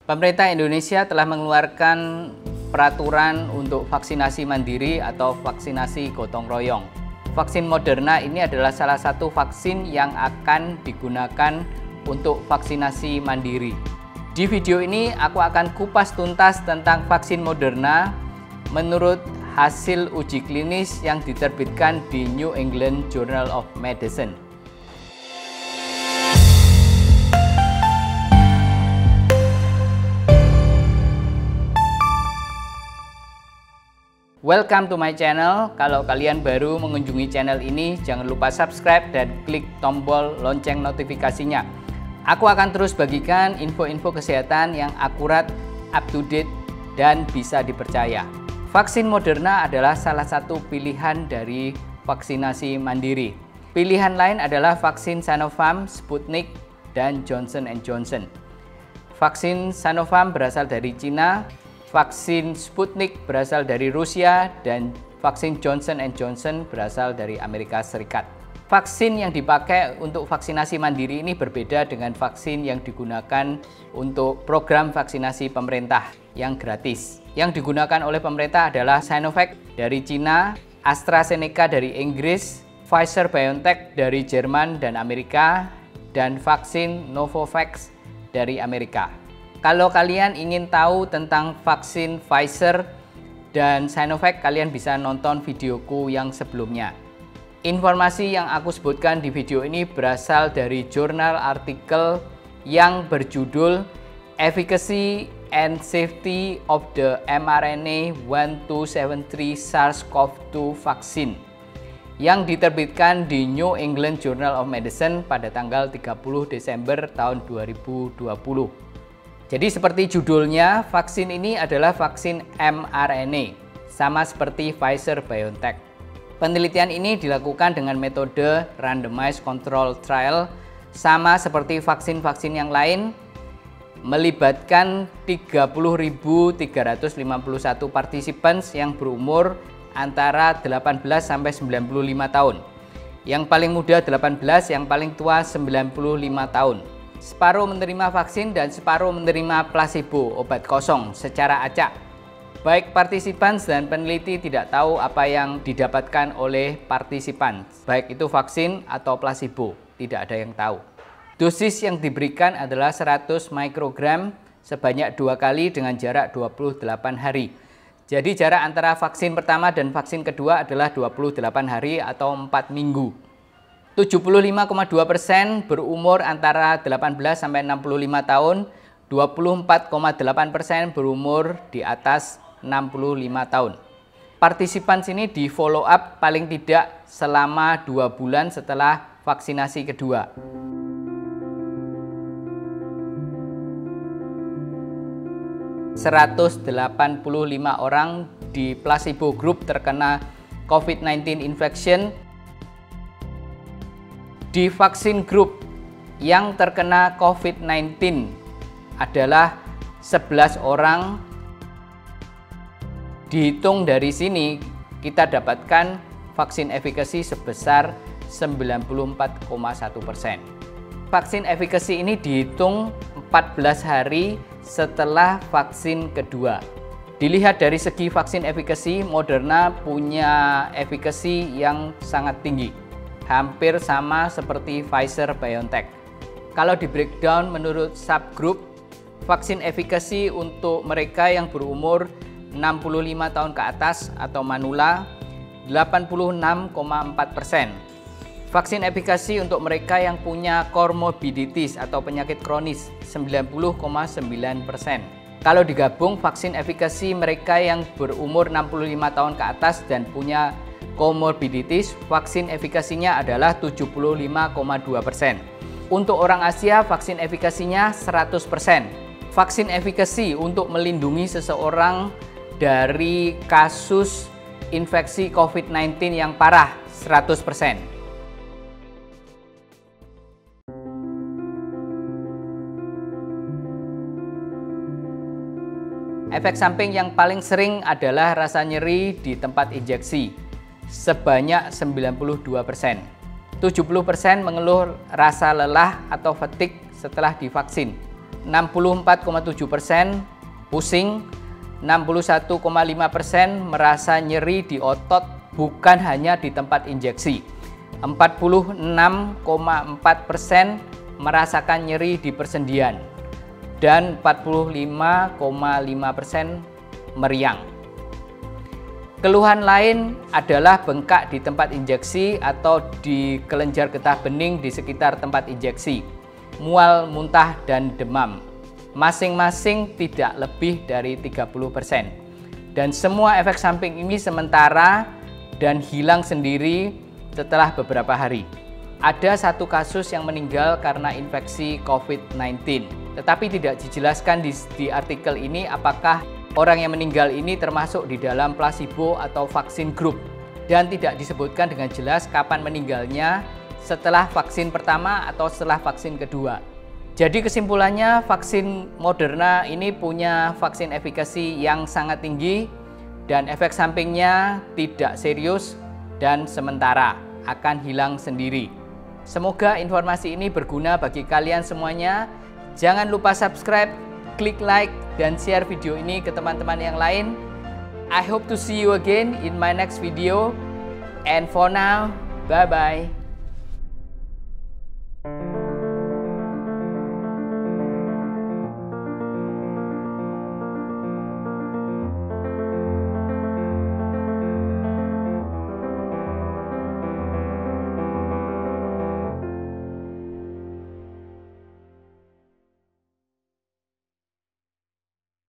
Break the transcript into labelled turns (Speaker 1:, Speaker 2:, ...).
Speaker 1: Pemerintah Indonesia telah mengeluarkan peraturan untuk vaksinasi mandiri atau vaksinasi gotong royong. Vaksin Moderna ini adalah salah satu vaksin yang akan digunakan untuk vaksinasi mandiri. Di video ini aku akan kupas tuntas tentang vaksin Moderna menurut hasil uji klinis yang diterbitkan di New England Journal of Medicine. Welcome to my channel. Kalau kalian baru mengunjungi channel ini, jangan lupa subscribe dan klik tombol lonceng notifikasinya. Aku akan terus bagikan info-info kesehatan yang akurat, up to date, dan bisa dipercaya. Vaksin Moderna adalah salah satu pilihan dari vaksinasi mandiri. Pilihan lain adalah vaksin Sinopharm, Sputnik, dan Johnson & Johnson. Vaksin Sinopharm berasal dari Cina, vaksin Sputnik berasal dari Rusia, dan vaksin Johnson & Johnson berasal dari Amerika Serikat. Vaksin yang dipakai untuk vaksinasi mandiri ini berbeda dengan vaksin yang digunakan untuk program vaksinasi pemerintah yang gratis. Yang digunakan oleh pemerintah adalah Sinovac dari Cina, AstraZeneca dari Inggris, Pfizer-BioNTech dari Jerman dan Amerika, dan vaksin Novavax dari Amerika. Kalau kalian ingin tahu tentang vaksin Pfizer dan Sinovac, kalian bisa nonton videoku yang sebelumnya. Informasi yang aku sebutkan di video ini berasal dari jurnal artikel yang berjudul Efficacy and Safety of the mRNA 1273 SARS-CoV-2 Vaccine yang diterbitkan di New England Journal of Medicine pada tanggal 30 Desember tahun 2020. Jadi seperti judulnya, vaksin ini adalah vaksin mRNA, sama seperti Pfizer-BioNTech. Penelitian ini dilakukan dengan metode randomized control trial, sama seperti vaksin-vaksin yang lain, melibatkan 30.351 participants yang berumur antara 18 sampai 95 tahun. Yang paling muda 18, yang paling tua 95 tahun. Separuh menerima vaksin dan separuh menerima placebo, obat kosong, secara acak. Baik partisipan dan peneliti tidak tahu apa yang didapatkan oleh partisipan, baik itu vaksin atau placebo, tidak ada yang tahu. Dosis yang diberikan adalah 100 mikrogram sebanyak 2 kali dengan jarak 28 hari. Jadi jarak antara vaksin pertama dan vaksin kedua adalah 28 hari atau 4 minggu. 75,2% berumur antara 18 sampai 65 tahun, 24,8% berumur di atas 65 tahun. Partisipan sini di follow up paling tidak selama 2 bulan setelah vaksinasi kedua. ...185 orang di placebo group terkena COVID-19 infection. Di vaksin grup yang terkena COVID-19 adalah 11 orang. Dihitung dari sini, kita dapatkan vaksin efikasi sebesar 94,1%. Vaksin efikasi ini dihitung 14 hari setelah vaksin kedua. Dilihat dari segi vaksin efikasi, Moderna punya efikasi yang sangat tinggi, hampir sama seperti Pfizer-BioNTech. Kalau di breakdown menurut subgroup, vaksin efikasi untuk mereka yang berumur 65 tahun ke atas atau manula 86,4%. Vaksin efikasi untuk mereka yang punya comorbidities atau penyakit kronis 90,9%. Kalau digabung vaksin efikasi mereka yang berumur 65 tahun ke atas dan punya comorbidities, vaksin efikasinya adalah 75,2%. Untuk orang Asia, vaksin efikasinya 100%. Vaksin efikasi untuk melindungi seseorang dari kasus infeksi COVID-19 yang parah 100%. Efek samping yang paling sering adalah rasa nyeri di tempat injeksi, sebanyak 92%. 70% mengeluh rasa lelah atau fatigue setelah divaksin. 64,7% pusing, 61,5% merasa nyeri di otot bukan hanya di tempat injeksi, 46,4% merasakan nyeri di persendian, dan 45,5% meriang. Keluhan lain adalah bengkak di tempat injeksi atau di kelenjar getah bening di sekitar tempat injeksi, mual, muntah, dan demam. Masing-masing tidak lebih dari 30%. Dan semua efek samping ini sementara dan hilang sendiri setelah beberapa hari. Ada satu kasus yang meninggal karena infeksi COVID-19, tetapi tidak dijelaskan di artikel ini apakah orang yang meninggal ini termasuk di dalam placebo atau vaksin grup, dan tidak disebutkan dengan jelas kapan meninggalnya, setelah vaksin pertama atau setelah vaksin kedua. Jadi kesimpulannya, vaksin Moderna ini punya vaksin efikasi yang sangat tinggi dan efek sampingnya tidak serius dan sementara, akan hilang sendiri. Semoga informasi ini berguna bagi kalian semuanya. Jangan lupa subscribe, klik like, dan share video ini ke teman-teman yang lain. I hope to see you again in my next video. And for now, bye-bye.